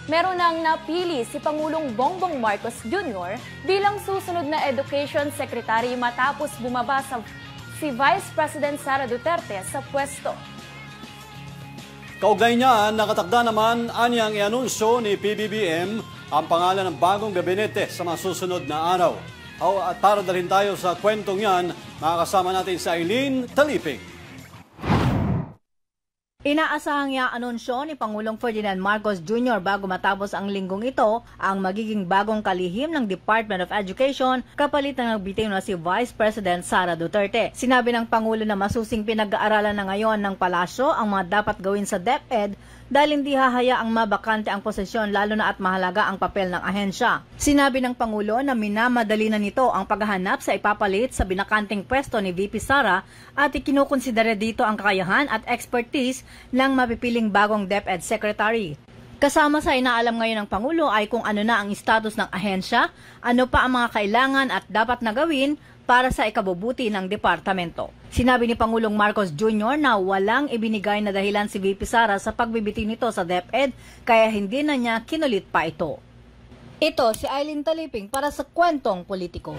meron nang napili si Pangulong Bongbong Marcos Jr. bilang susunod na Education Secretary matapos bumaba si Vice President Sara Duterte sa pwesto. Kaugnay niyan, nakatakda naman anyang i-anunsyo ni PBBM ang pangalan ng bagong gabinete sa mga susunod na araw. At para dalhin tayo sa kwentong yan, makakasama natin si Eileen Taliping. Inaasahang i-anunsyo ni Pangulong Ferdinand Marcos Jr. bago matapos ang linggong ito ang magiging bagong kalihim ng Department of Education kapalit ng nagbitiw na si Vice President Sara Duterte. Sinabi ng Pangulo na masusing pinag-aaralan na ngayon ng palasyo ang mga dapat gawin sa DepEd dahil hindi hahayaang mabakante ang posisyon lalo na at mahalaga ang papel ng ahensya. Sinabi ng Pangulo na minamadali na nito ang paghahanap sa ipapalit sa binakanting pwesto ni VP Sara at ikinukonsidera dito ang kakayahan at expertise ng mapipiling bagong DepEd Secretary. Kasama sa inaalam ngayon ng Pangulo ay kung ano na ang status ng ahensya, ano pa ang mga kailangan at dapat na gawin para sa ikabubuti ng departamento. Sinabi ni Pangulong Marcos Jr. na walang ibinigay na dahilan si VP Sara sa pagbibitiw nito sa DepEd kaya hindi na niya kinulit pa ito. Ito si Eileen Taliping para sa Kwentong Politiko.